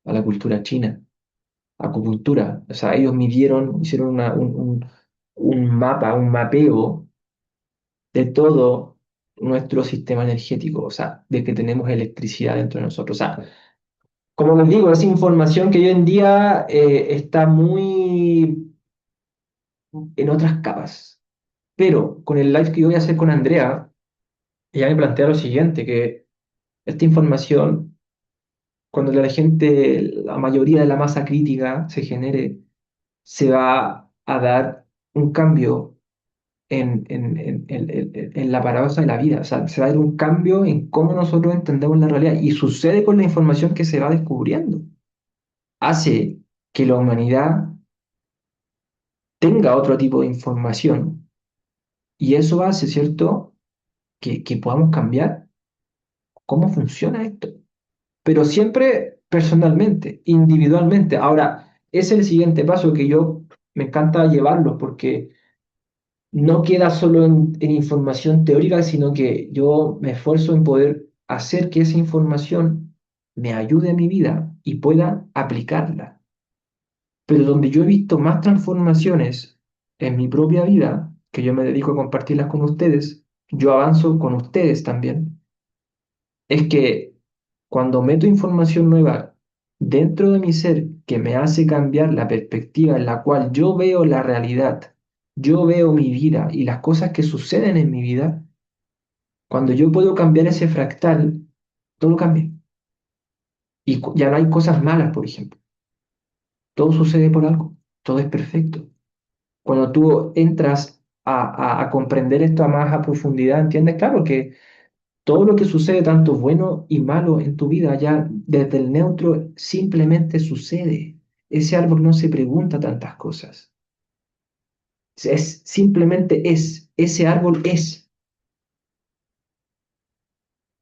a la cultura china, acupuntura. O sea, ellos midieron, hicieron un mapa, un mapeo de todo nuestro sistema energético, o sea, de que tenemos electricidad dentro de nosotros. O sea, como les digo, es información que hoy en día está muy en otras capas. Pero con el live que yo voy a hacer con Andrea, ella me plantea lo siguiente, que Esta información, cuando la gente, la mayoría de la masa crítica se genere, se va a dar un cambio en la paradoja de la vida. O sea, se va a dar un cambio en cómo nosotros entendemos la realidad y sucede con la información que se va descubriendo. Hace que la humanidad tenga otro tipo de información y eso hace, ¿cierto?, que podamos cambiar cómo funciona esto, pero siempre personalmente, individualmente. Ahora, ese es el siguiente paso que yo me encanta llevarlo porque no queda solo en información teórica, sino que yo me esfuerzo en poder hacer que esa información me ayude a mi vida y pueda aplicarla. Pero donde yo he visto más transformaciones en mi propia vida, que yo me dedico a compartirlas con ustedes, yo avanzo con ustedes también, es que cuando meto información nueva dentro de mi ser que me hace cambiar la perspectiva en la cual yo veo la realidad, yo veo mi vida y las cosas que suceden en mi vida, cuando yo puedo cambiar ese fractal, todo cambia. Y ya no hay cosas malas, por ejemplo. Todo sucede por algo, todo es perfecto. Cuando tú entras a comprender esto a más a profundidad, entiendes, claro, que todo lo que sucede, tanto bueno y malo en tu vida, ya desde el neutro simplemente sucede. Ese árbol no se pregunta tantas cosas. Simplemente es. Ese árbol es.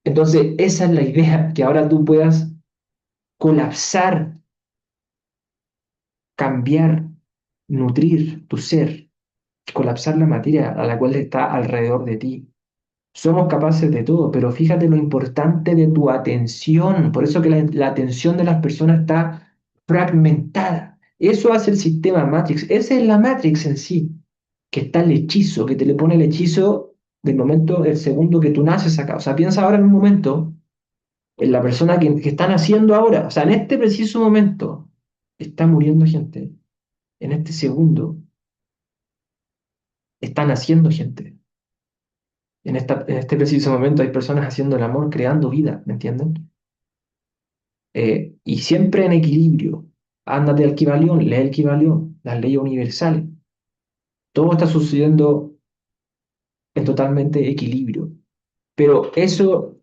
Entonces, esa es la idea, que ahora tú puedas colapsar, cambiar, nutrir tu ser, colapsar la materia a la cual está alrededor de ti. Somos capaces de todo, pero fíjate lo importante de tu atención. Por eso que la atención de las personas está fragmentada. Eso hace el sistema Matrix. Esa es la Matrix en sí, que está el hechizo, que te le pone el hechizo del momento, el segundo que tú naces acá. O sea, piensa ahora en un momento, en la persona que están haciendo ahora. O sea, en este preciso momento está muriendo gente. En este segundo están haciendo gente. En este preciso momento hay personas haciendo el amor, creando vida, ¿me entienden? Y siempre en equilibrio. Ándate al Kybalión, lee el Kybalión, las leyes universales. Todo está sucediendo en totalmente equilibrio. Pero eso,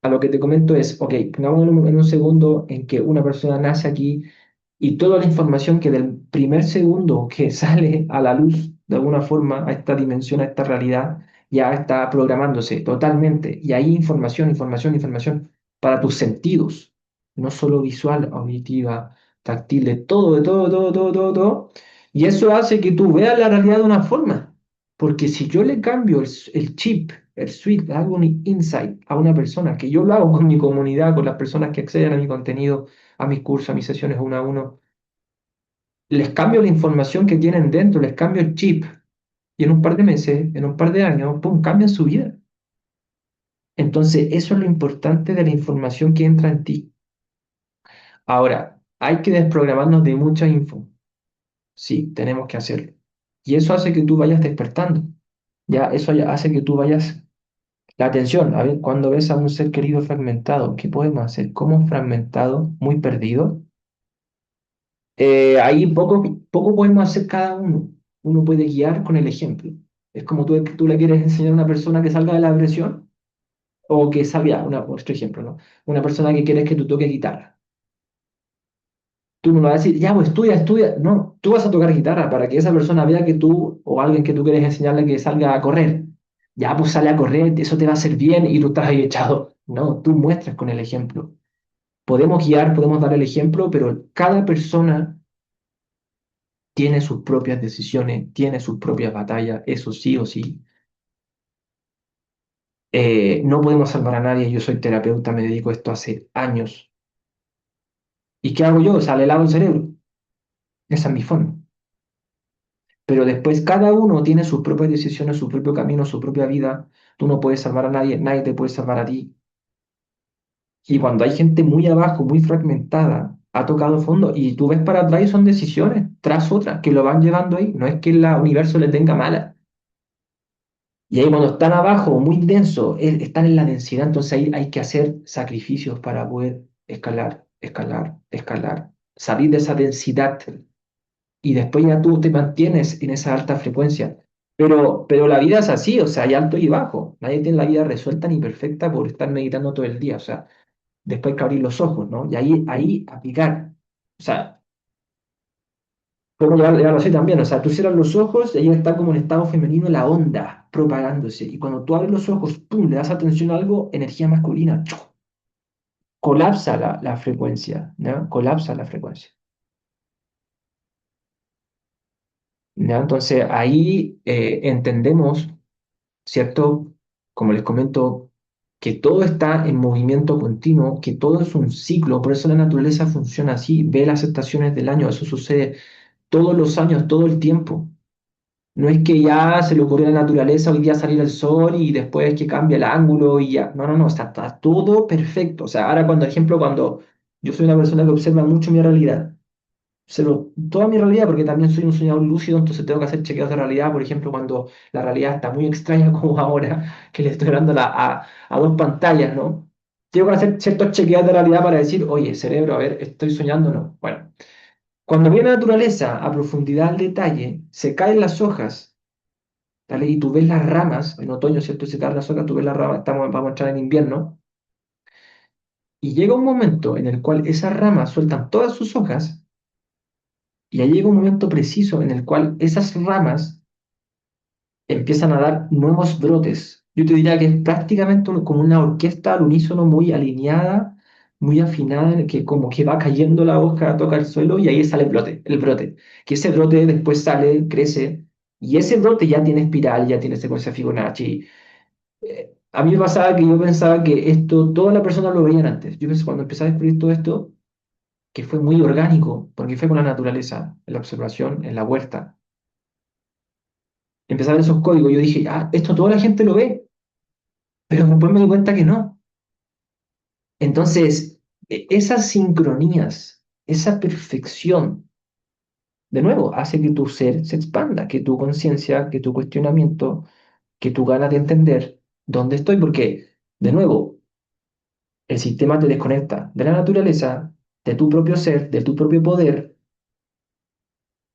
a lo que te comento es, ok, pongamos en un segundo en que una persona nace aquí y toda la información que del primer segundo que sale a la luz de alguna forma a esta dimensión, a esta realidad, ya está programándose totalmente. Y hay información, información, información para tus sentidos, no solo visual, auditiva, táctil, de todo, de todo, todo, todo, todo, todo. Y eso hace que tú veas la realidad de una forma. Porque si yo le cambio el chip, el switch, hago un insight a una persona, que yo lo hago con mi comunidad, con las personas que acceden a mi contenido, a mis cursos, a mis sesiones uno a uno, les cambio la información que tienen dentro, les cambio el chip y en un par de meses, en un par de años, ¡pum!, cambian su vida. Entonces, eso es lo importante de la información que entra en ti. Ahora, hay que desprogramarnos de mucha info. Sí, tenemos que hacerlo. Y eso hace que tú vayas despertando. Ya, eso ya hace que tú vayas. La atención, a ver, cuando ves a un ser querido fragmentado, ¿qué podemos hacer? ¿Cómo fragmentado, muy perdido? Ahí poco podemos hacer cada uno. Uno puede guiar con el ejemplo. Es como tú le quieres enseñar a una persona que salga de la depresión o que salga, otro ejemplo, ¿no? Una persona que quieres que tú toques guitarra. Tú no le vas a decir, ya, pues estudia, estudia. No, tú vas a tocar guitarra para que esa persona vea que tú o alguien que tú quieres enseñarle que salga a correr. Ya, pues sale a correr, eso te va a hacer bien y tú estás ahí echado. No, tú muestras con el ejemplo. Podemos guiar, podemos dar el ejemplo, pero cada persona tiene sus propias decisiones, tiene sus propias batallas, eso sí o sí. No podemos salvar a nadie, yo soy terapeuta, me dedico a esto hace años. ¿Y qué hago yo? O sea, le lavo el cerebro. Esa es mi forma. Pero después cada uno tiene sus propias decisiones, su propio camino, su propia vida. Tú no puedes salvar a nadie, nadie te puede salvar a ti. Y cuando hay gente muy abajo, muy fragmentada, ha tocado fondo y tú ves para atrás y son decisiones tras otras que lo van llevando ahí. No es que el universo le tenga mala. Y ahí cuando están abajo, muy denso, están en la densidad, entonces ahí hay que hacer sacrificios para poder escalar, escalar, escalar, salir de esa densidad y después ya tú te mantienes en esa alta frecuencia. Pero la vida es así, o sea, hay alto y bajo. Nadie tiene la vida resuelta ni perfecta por estar meditando todo el día, o sea, después hay que abrir los ojos, ¿no? Y ahí aplicar. O sea, como llevarlo así también, o sea, tú cierras los ojos y ahí está como en estado femenino la onda propagándose. Y cuando tú abres los ojos, ¡pum!, le das atención a algo, energía masculina, ¡chu!, colapsa la frecuencia, ¿no? Colapsa la frecuencia. ¿Ya? Entonces ahí entendemos, ¿cierto? Como les comento, que todo está en movimiento continuo, que todo es un ciclo, por eso la naturaleza funciona así, ve las estaciones del año, eso sucede todos los años, todo el tiempo. No es que ya se le ocurrió a la naturaleza hoy día salir el sol y después que cambia el ángulo y ya. No, no, no, está todo perfecto. O sea, ahora cuando, ejemplo, cuando yo soy una persona que observa mucho mi realidad, observo toda mi realidad porque también soy un soñador lúcido, entonces tengo que hacer chequeos de realidad, por ejemplo, cuando la realidad está muy extraña como ahora, que le estoy hablando a dos pantallas, ¿no? Tengo que hacer ciertos chequeos de realidad para decir, oye, cerebro, a ver, ¿estoy soñando o no? Bueno, cuando viene la naturaleza a profundidad al detalle, se caen las hojas. ¿Vale? Y tú ves las ramas, en otoño, ¿cierto? Se caen las hojas, tú ves las ramas, vamos a entrar en invierno, y llega un momento en el cual esas ramas sueltan todas sus hojas, y ahí llega un momento preciso en el cual esas ramas empiezan a dar nuevos brotes. Yo te diría que es prácticamente como una orquesta al unísono muy alineada, muy afinada, en el que como que va cayendo la hoja, toca el suelo, y ahí sale el brote, que ese brote después sale, crece, y ese brote ya tiene espiral, ya tiene secuencia Fibonacci. A mí me pasaba que yo pensaba que esto, todas las personas lo veían antes. Yo pensé cuando empecé a descubrir todo esto, que fue muy orgánico, porque fue con la naturaleza, en la observación, en la huerta. Empecé a ver esos códigos, yo dije, ah, esto toda la gente lo ve, pero después me di cuenta que no. Entonces, esas sincronías, esa perfección, de nuevo, hace que tu ser se expanda, que tu conciencia, que tu cuestionamiento, que tu ganas de entender dónde estoy, porque, de nuevo, el sistema te desconecta de la naturaleza, de tu propio ser, de tu propio poder,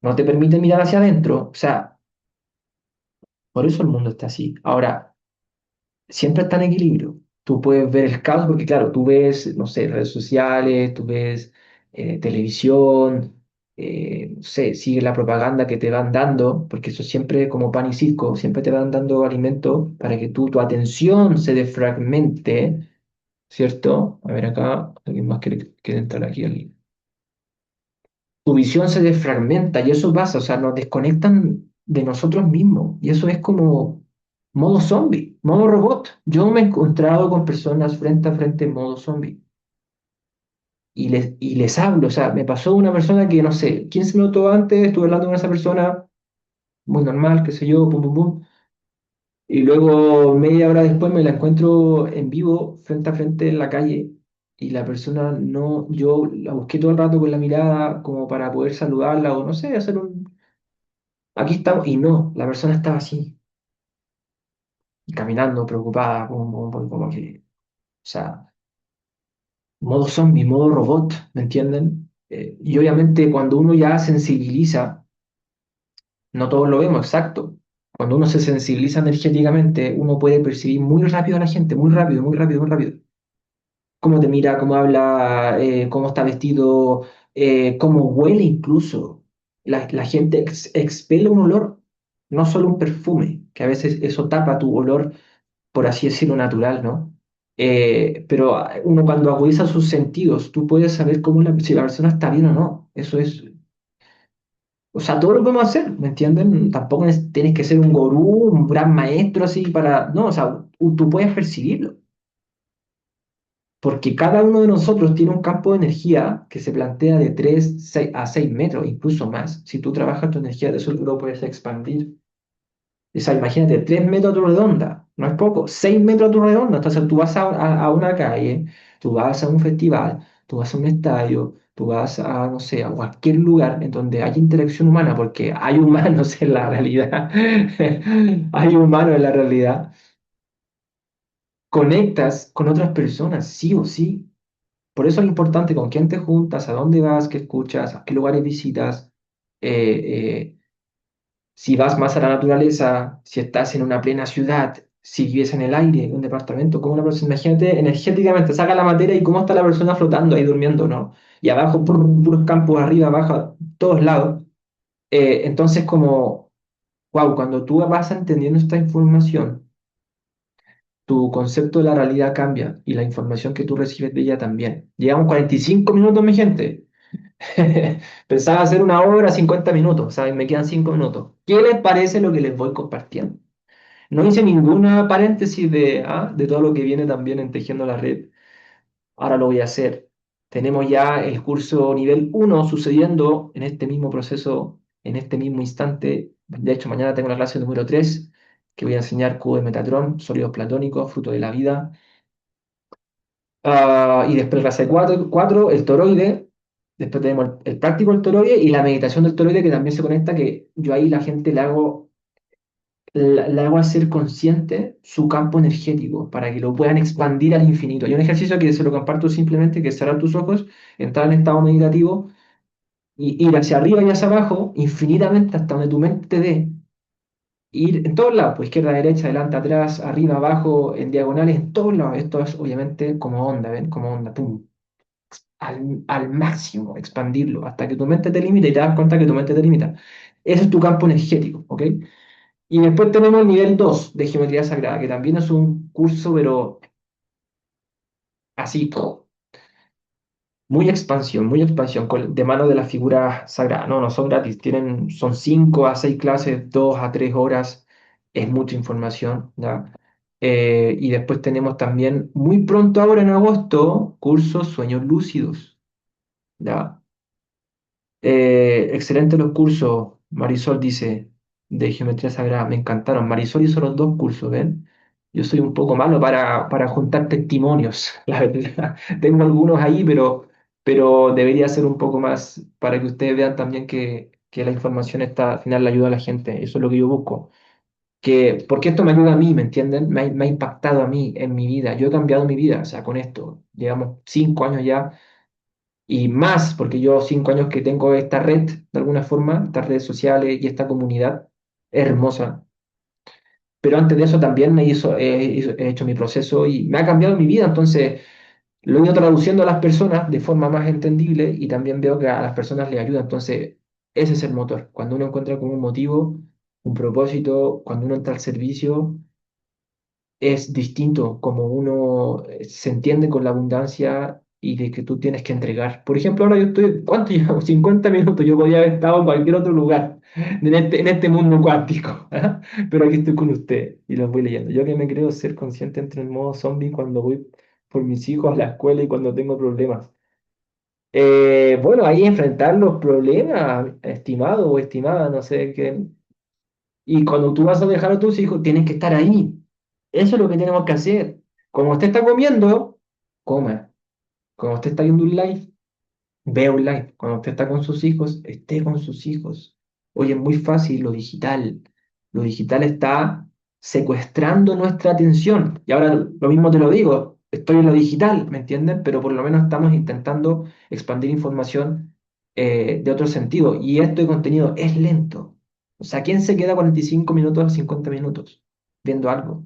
no te permite mirar hacia adentro. O sea, por eso el mundo está así. Ahora, siempre está en equilibrio. Tú puedes ver el caos porque, claro, tú ves, no sé, redes sociales, tú ves televisión, no sé, sigue la propaganda que te van dando, porque eso siempre como pan y circo, siempre te van dando alimento para que tu atención se desfragmente, ¿cierto? A ver acá, alguien más quiere entrar aquí tu visión se desfragmenta y eso pasa, o sea, nos desconectan de nosotros mismos y eso es como modo zombie, modo robot. Yo me he encontrado con personas frente a frente en modo zombie y les hablo, o sea, me pasó una persona que, no sé, 15 minutos antes estuve hablando con esa persona, muy normal, qué sé yo, pum, pum, pum, y luego media hora después me la encuentro en vivo, frente a frente en la calle. Y la persona no, yo la busqué todo el rato con la mirada como para poder saludarla o no sé, hacer aquí estamos, y no, la persona estaba así, y caminando, preocupada, como que, o sea, modo zombie, modo robot, ¿me entienden? Y obviamente cuando uno ya sensibiliza, no todos lo vemos, exacto. Cuando uno se sensibiliza energéticamente, uno puede percibir muy rápido a la gente, muy rápido, muy rápido, muy rápido. Cómo te mira, cómo habla, cómo está vestido, cómo huele incluso. La gente expele un olor, no solo un perfume, que a veces eso tapa tu olor, por así decirlo, natural, ¿no? Pero uno cuando agudiza sus sentidos, tú puedes saber si la persona está bien o no. Eso es, o sea, todo lo podemos hacer, ¿me entienden? Tampoco tienes que ser un gurú, un gran maestro así para, no, o sea, tú puedes percibirlo. Porque cada uno de nosotros tiene un campo de energía que se plantea de 3 a 6 metros, incluso más. Si tú trabajas tu energía de eso, tú lo puedes expandir. O sea, imagínate, 3 metros a tu redonda, no es poco, 6 metros a tu redonda. Entonces tú vas a una calle, tú vas a un festival, tú vas a un estadio, tú vas a, no sé, a cualquier lugar en donde hay interacción humana, porque hay humanos en la realidad, hay humanos en la realidad, conectas con otras personas, sí o sí. Por eso es importante con quién te juntas, a dónde vas, qué escuchas, a qué lugares visitas, eh, si vas más a la naturaleza, si estás en una plena ciudad, si vives en el aire, en un departamento, como una persona, imagínate energéticamente, saca la materia y cómo está la persona flotando ahí durmiendo, ¿no? Y abajo, puros campos, arriba, abajo, todos lados. Entonces, como, wow, cuando tú vas entendiendo esta información, tu concepto de la realidad cambia y la información que tú recibes de ella también. Llevamos 45 minutos, mi gente. Pensaba hacer una hora, 50 minutos, ¿saben? Me quedan 5 minutos. ¿Qué les parece lo que les voy compartiendo? No hice ninguna paréntesis de todo lo que viene también en Tejiendo la Red. Ahora lo voy a hacer. Tenemos ya el curso nivel uno sucediendo en este mismo proceso, en este mismo instante. De hecho, mañana tengo la clase número 3 que voy a enseñar cubo de Metatron, sólidos platónicos, fruto de la vida. Y después la clase 4 el toroide. Después tenemos el práctico del toroide y la meditación del toroide que también se conecta, que yo ahí la gente le hago hacer consciente su campo energético para que lo puedan expandir al infinito. Hay un ejercicio que se lo comparto simplemente, que es cerrar tus ojos, entrar en estado meditativo y ir hacia arriba y hacia abajo infinitamente hasta donde tu mente te dé. Ir en todos lados, pues izquierda, derecha, adelante, atrás, arriba, abajo, en diagonales, en todos lados. Esto es obviamente como onda, ¿ven? Como onda, pum, al máximo, expandirlo, hasta que tu mente te limita y te das cuenta que tu mente te limita. Ese es tu campo energético, ¿ok? Y después tenemos el nivel 2 de Geometría Sagrada, que también es un curso, pero así, muy expansión, de mano de las figuras sagradas. No, no son gratis, son 5 a 6 clases, 2 a 3 horas, es mucha información, ¿ya? Y después tenemos también, muy pronto ahora en agosto, cursos Sueños Lúcidos, ¿ya? Excelente los cursos, Marisol dice, de Geometría Sagrada, me encantaron. Marisol hizo los dos cursos, ¿ven? Yo soy un poco malo para juntar testimonios, la verdad. Tengo algunos ahí, pero debería ser un poco más para que ustedes vean también que la información está, al final le ayuda a la gente. Eso es lo que yo busco. Porque esto me ayuda a mí, ¿me entienden? Me ha impactado a mí en mi vida. Yo he cambiado mi vida, o sea, con esto. Llevamos 5 años ya y más, porque yo 5 años que tengo esta red, de alguna forma, estas redes sociales y esta comunidad hermosa. Pero antes de eso también he hecho mi proceso y me ha cambiado mi vida. Entonces, lo he ido traduciendo a las personas de forma más entendible y también veo que a las personas les ayuda. Entonces, ese es el motor. Cuando uno encuentra como un motivo, un propósito, cuando uno entra al servicio es distinto como uno se entiende con la abundancia y de que tú tienes que entregar. Por ejemplo, ahora yo estoy, ¿cuánto llevo? 50 minutos, yo podía haber estado en cualquier otro lugar en este mundo cuántico, ¿ah? Pero aquí estoy con usted y los voy leyendo. Yo que me creo ser consciente entre el modo zombie cuando voy por mis hijos a la escuela y cuando tengo problemas. Bueno, ahí enfrentar los problemas, estimado o estimada, no sé qué. Y cuando tú vas a dejar a tus hijos, tienes que estar ahí. Eso es lo que tenemos que hacer. Como usted está comiendo, coma. Como usted está viendo un live, vea un live. Cuando usted está con sus hijos, esté con sus hijos. Oye, es muy fácil lo digital. Lo digital está secuestrando nuestra atención. Y ahora lo mismo te lo digo, estoy en lo digital, ¿me entienden? Pero por lo menos estamos intentando expandir información de otro sentido. Y este contenido es lento. O sea, ¿quién se queda 45 minutos a 50 minutos viendo algo?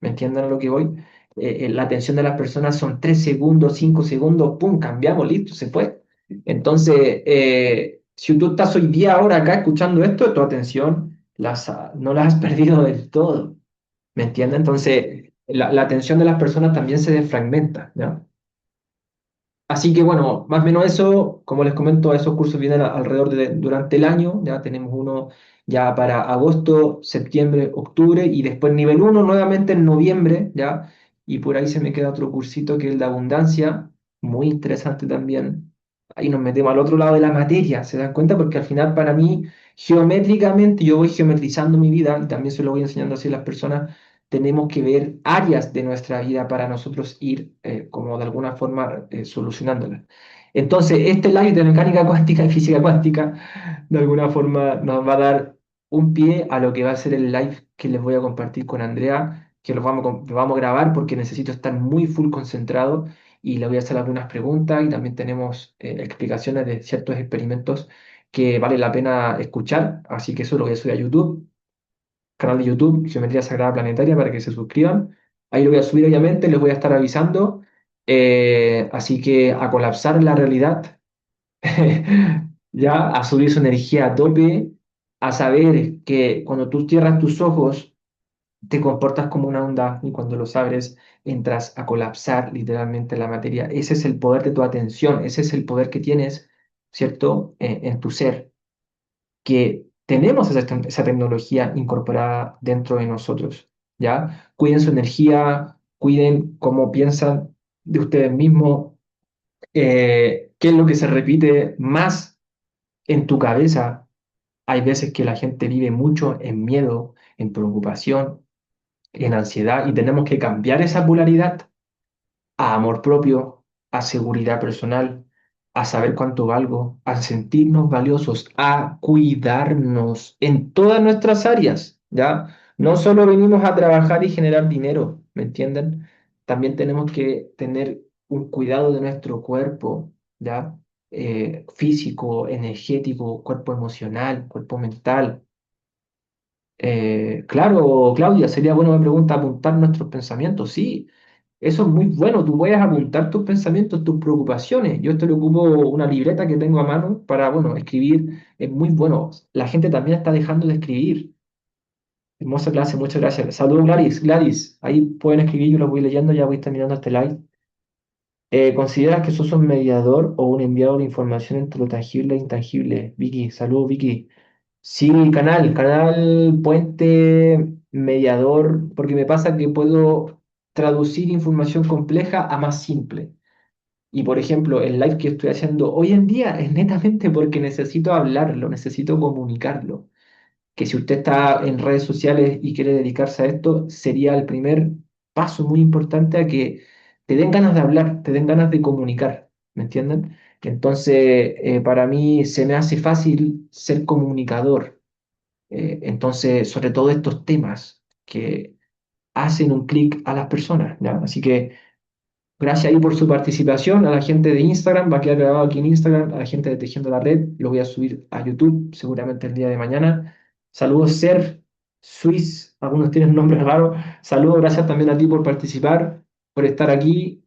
¿Me entienden a lo que voy? La atención de las personas son 3 segundos, 5 segundos, ¡pum! Cambiamos, listo, se fue. Entonces, si tú estás hoy día ahora acá escuchando esto, tu atención no la has perdido del todo, ¿me entiendes? Entonces, la atención de las personas también se desfragmenta, ¿ya? Así que bueno, más o menos eso, como les comento, esos cursos vienen alrededor durante el año, ya tenemos uno ya para agosto, septiembre, octubre y después nivel uno nuevamente en noviembre, ya, y por ahí se me queda otro cursito que es el de abundancia, muy interesante también. Ahí nos metemos al otro lado de la materia, ¿se dan cuenta? Porque al final para mí, geométricamente, yo voy geometrizando mi vida y también se lo voy enseñando así a las personas tenemos que ver áreas de nuestra vida para nosotros ir como de alguna forma solucionándolas. Entonces, este live de mecánica cuántica y física cuántica, de alguna forma nos va a dar un pie a lo que va a ser el live que les voy a compartir con Andrea, que lo vamos a grabar porque necesito estar muy full concentrado y le voy a hacer algunas preguntas y también tenemos explicaciones de ciertos experimentos que vale la pena escuchar, así que eso lo voy a subir a YouTube, canal de YouTube, Geometría Sagrada Planetaria, para que se suscriban. Ahí lo voy a subir, obviamente, les voy a estar avisando. Así que a colapsar la realidad, ya a subir su energía a tope, a saber que cuando tú cierras tus ojos, te comportas como una onda y cuando los abres, entras a colapsar literalmente la materia. Ese es el poder de tu atención, ese es el poder que tienes, ¿cierto? En tu ser que tenemos esa tecnología incorporada dentro de nosotros, ¿ya? Cuiden su energía, cuiden cómo piensan de ustedes mismos, qué es lo que se repite más en tu cabeza. Hay veces que la gente vive mucho en miedo, en preocupación, en ansiedad y tenemos que cambiar esa polaridad a amor propio, a seguridad personal, a saber cuánto valgo, a sentirnos valiosos, a cuidarnos en todas nuestras áreas, ¿ya? No solo venimos a trabajar y generar dinero, ¿me entienden? También tenemos que tener un cuidado de nuestro cuerpo, ¿ya? Físico, energético, cuerpo emocional, cuerpo mental. Claro, Claudia, sería bueno, me pregunta, apuntar nuestros pensamientos. Sí, eso es muy bueno. Tú puedes apuntar tus pensamientos, tus preocupaciones. Yo esto le ocupo una libreta que tengo a mano para, bueno, escribir. Es muy bueno. La gente también está dejando de escribir. Hermosa clase, muchas gracias. Saludos, Gladys. Gladys, ahí pueden escribir, yo lo voy leyendo, ya voy terminando este live. ¿Consideras que sos un mediador o un enviado de información entre lo tangible e intangible? Vicky, saludos, Vicky. Sí, canal puente mediador, porque me pasa que puedo traducir información compleja a más simple. Y por ejemplo, el live que estoy haciendo hoy en día es netamente porque necesito hablarlo, necesito comunicarlo. Que si usted está en redes sociales y quiere dedicarse a esto, sería el primer paso muy importante a que te den ganas de hablar, te den ganas de comunicar, ¿me entienden? Entonces, para mí se me hace fácil ser comunicador, entonces, sobre todo estos temas que hacen un clic a las personas, ¿ya? Así que gracias ahí por su participación, a la gente de Instagram, va a quedar grabado aquí en Instagram, a la gente de Tejiendo la Red, lo voy a subir a YouTube seguramente el día de mañana. Saludos, Ser, Swiss, algunos tienen nombres raros. Saludos, gracias también a ti por participar, por estar aquí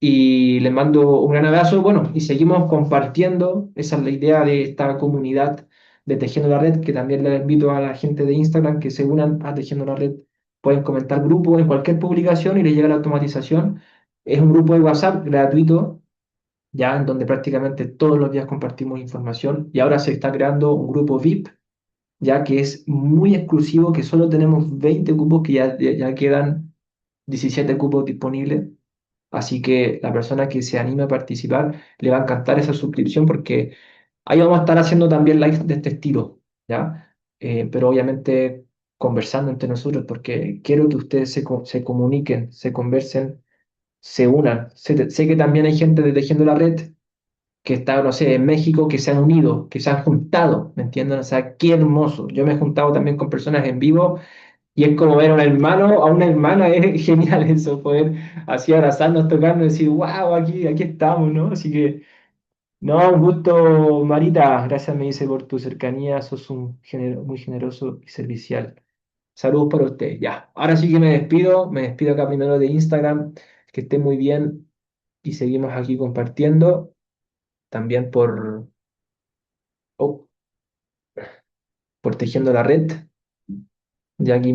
y les mando un gran abrazo. Bueno, y seguimos compartiendo. Esa es la idea de esta comunidad de Tejiendo la Red, que también les invito a la gente de Instagram que se unan a Tejiendo la Red. Pueden comentar grupo en cualquier publicación y les llega la automatización. Es un grupo de WhatsApp gratuito, ya en donde prácticamente todos los días compartimos información y ahora se está creando un grupo VIP, ya que es muy exclusivo, que solo tenemos 20 cupos, que ya quedan 17 cupos disponibles. Así que la persona que se anime a participar le va a encantar esa suscripción porque ahí vamos a estar haciendo también lives de este estilo, ¿ya? Pero obviamente conversando entre nosotros porque quiero que ustedes se comuniquen, se conversen, se unan. Sé que también hay gente de Tejiendo la Red que está, no sé, en México, que se han unido, que se han juntado, ¿me entienden? O sea, qué hermoso. Yo me he juntado también con personas en vivo y es como ver a un hermano, a una hermana, es genial eso, poder así abrazarnos, tocarnos y decir, wow, aquí estamos, ¿no? Así que, no, un gusto, Marita, gracias me dice por tu cercanía, sos muy generoso y servicial. Saludos para usted, ya. Ahora sí que me despido acá primero de Instagram, que esté muy bien y seguimos aquí compartiendo, también oh, por Tejiendo la Red. Ya aquí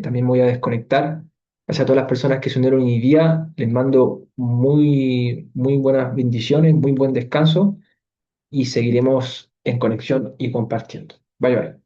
también me voy a desconectar. Gracias a todas las personas que se unieron hoy día. Les mando muy buenas bendiciones, muy buen descanso y seguiremos en conexión y compartiendo. Bye bye.